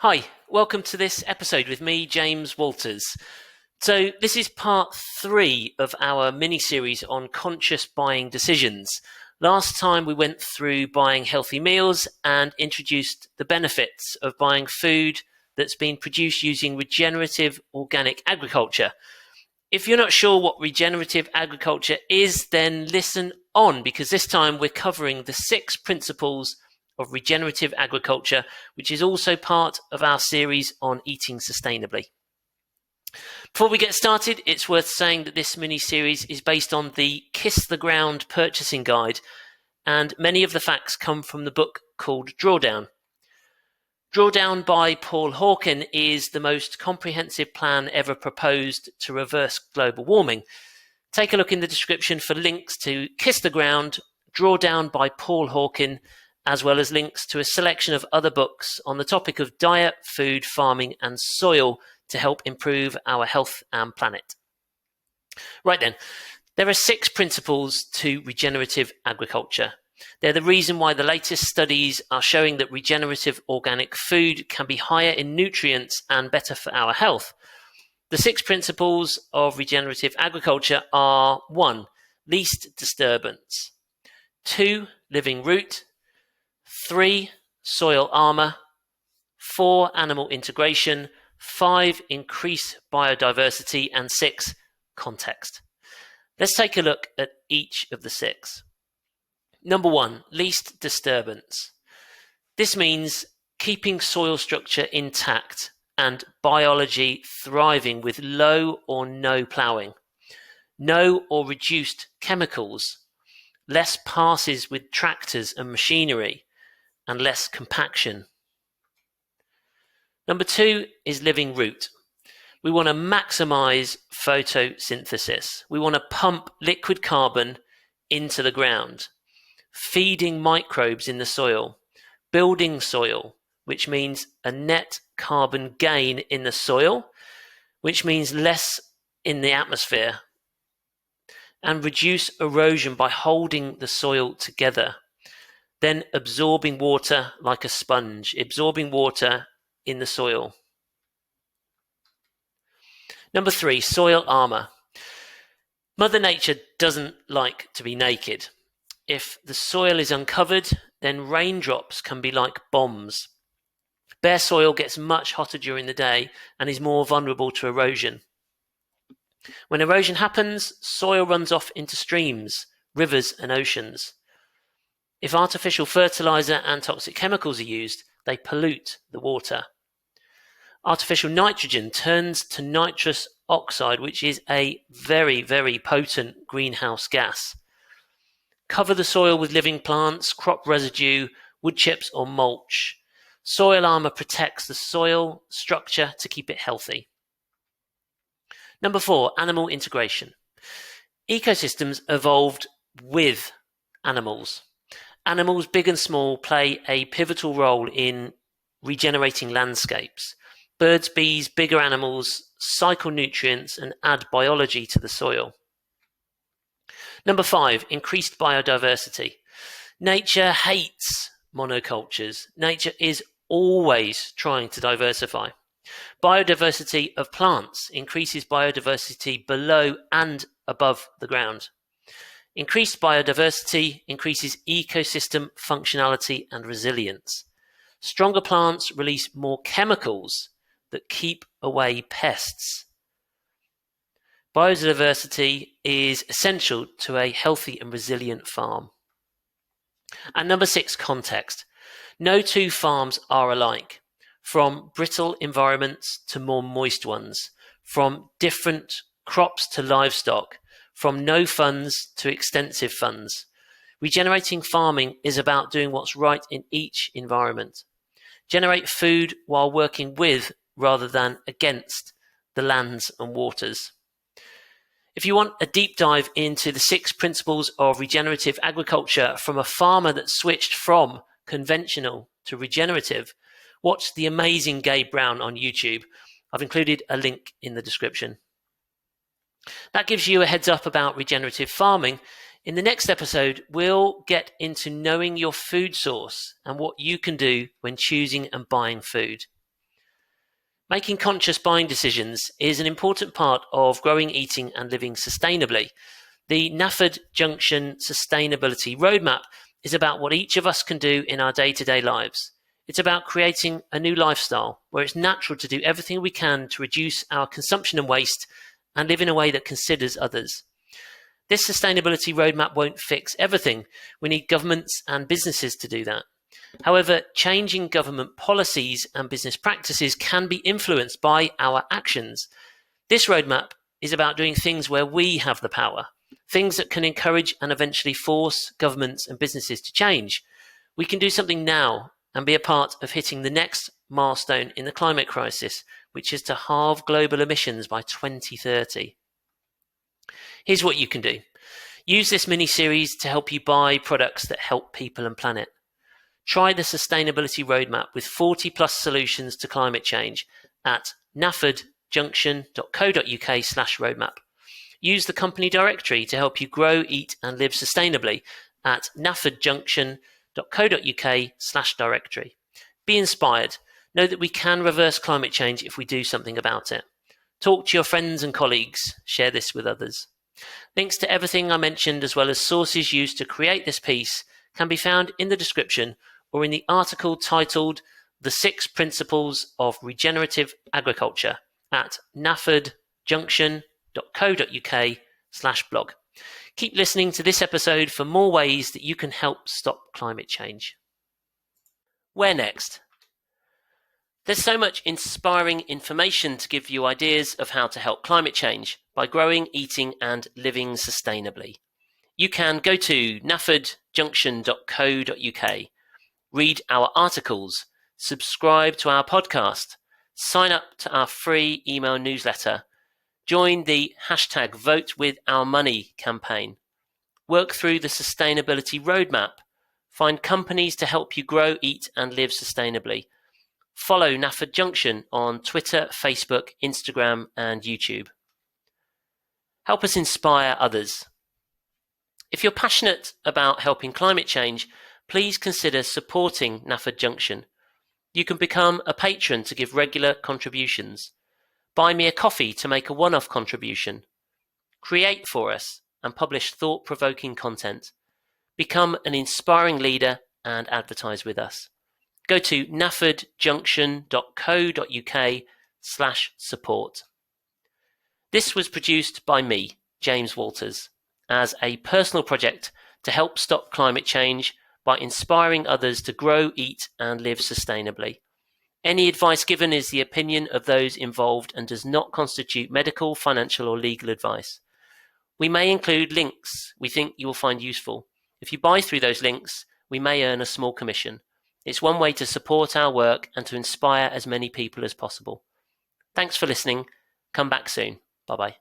Hi, welcome to this episode with me, James Walters. So this is part 3 of our mini-series on conscious buying decisions. Last time we went through buying healthy meals and introduced the benefits of buying food that's been produced using regenerative organic agriculture. If you're not sure what regenerative agriculture is, then listen on, because this time we're covering the 6 principles of regenerative agriculture, which is also part of our series on eating sustainably. Before we get started, it's worth saying that this mini-series is based on the Kiss the Ground purchasing guide, and many of the facts come from the book called Drawdown. Drawdown by Paul Hawken is the most comprehensive plan ever proposed to reverse global warming. Take a look in the description for links to Kiss the Ground, Drawdown by Paul Hawken, as well as links to a selection of other books on the topic of diet, food, farming, and soil to help improve our health and planet. Right then, there are 6 principles to regenerative agriculture. They're the reason why the latest studies are showing that regenerative organic food can be higher in nutrients and better for our health. The 6 principles of regenerative agriculture are 1. Least disturbance, 2. Living root, 3. Soil armor, 4. Animal integration, 5. Increase biodiversity, and 6. Context. Let's take a look at each of the 6. Number 1, least disturbance. This means keeping soil structure intact and biology thriving with low or no ploughing, no or reduced chemicals, less passes with tractors and machinery, and less compaction. Number 2 is living root. We want to maximize photosynthesis. We want to pump liquid carbon into the ground, feeding microbes in the soil, building soil, which means a net carbon gain in the soil, which means less in the atmosphere, and reduce erosion by holding the soil together. Then absorbing water like a sponge, absorbing water in the soil. Number 3, soil armor. Mother Nature doesn't like to be naked. If the soil is uncovered, then raindrops can be like bombs. Bare soil gets much hotter during the day and is more vulnerable to erosion. When erosion happens, soil runs off into streams, rivers, and oceans. If artificial fertilizer and toxic chemicals are used, they pollute the water. Artificial nitrogen turns to nitrous oxide, which is a very, very potent greenhouse gas. Cover the soil with living plants, crop residue, wood chips, or mulch. Soil armor protects the soil structure to keep it healthy. Number 4, animal integration. Ecosystems evolved with animals. Animals, big and small, play a pivotal role in regenerating landscapes. Birds, bees, bigger animals cycle nutrients and add biology to the soil. Number 5, increased biodiversity. Nature hates monocultures. Nature is always trying to diversify. Biodiversity of plants increases biodiversity below and above the ground. Increased biodiversity increases ecosystem functionality and resilience. Stronger plants release more chemicals that keep away pests. Biodiversity is essential to a healthy and resilient farm. And number 6, context. No 2 farms are alike, from brittle environments to more moist ones, from different crops to livestock, from no funds to extensive funds. Regenerating farming is about doing what's right in each environment. Generate food while working with rather than against the lands and waters. If you want a deep dive into the 6 principles of regenerative agriculture from a farmer that switched from conventional to regenerative, watch the amazing Gabe Brown on YouTube. I've included a link in the description. That gives you a heads up about regenerative farming. In the next episode, we'll get into knowing your food source and what you can do when choosing and buying food. Making conscious buying decisions is an important part of growing, eating and living sustainably. The Nafford Junction Sustainability Roadmap is about what each of us can do in our day-to-day lives. It's about creating a new lifestyle where it's natural to do everything we can to reduce our consumption and waste and live in a way that considers others. This sustainability roadmap won't fix everything. We need governments and businesses to do that. However, changing government policies and business practices can be influenced by our actions. This roadmap is about doing things where we have the power, things that can encourage and eventually force governments and businesses to change. We can do something now and be a part of hitting the next milestone in the climate crisis, which is to halve global emissions by 2030. Here's what you can do. Use this mini-series to help you buy products that help people and planet. Try the sustainability roadmap with 40 plus solutions to climate change at naffordjunction.co.uk/roadmap. Use the company directory to help you grow, eat and live sustainably at naffordjunction.co.uk/directory. Be inspired. Know that we can reverse climate change if we do something about it. Talk to your friends and colleagues. Share this with others. Links to everything I mentioned, as well as sources used to create this piece, can be found in the description or in the article titled The 6 Principles of Regenerative Agriculture at naffordjunction.co.uk/blog. Keep listening to this episode for more ways that you can help stop climate change. Where next? There's so much inspiring information to give you ideas of how to help climate change by growing, eating and living sustainably. You can go to naffordjunction.co.uk, read our articles, subscribe to our podcast, sign up to our free email newsletter, join the #VoteWithOurMoney campaign, work through the sustainability roadmap, find companies to help you grow, eat and live sustainably. Follow Nafford Junction on Twitter, Facebook, Instagram and YouTube. Help us inspire others. If you're passionate about helping climate change, please consider supporting Nafford Junction. You can become a patron to give regular contributions. Buy me a coffee to make a one-off contribution. Create for us and publish thought-provoking content. Become an inspiring leader and advertise with us. Go to naffordjunction.co.uk/support. This was produced by me, James Walters, as a personal project to help stop climate change by inspiring others to grow, eat and live sustainably. Any advice given is the opinion of those involved and does not constitute medical, financial or legal advice. We may include links we think you will find useful. If you buy through those links, we may earn a small commission. It's one way to support our work and to inspire as many people as possible. Thanks for listening. Come back soon. Bye-bye.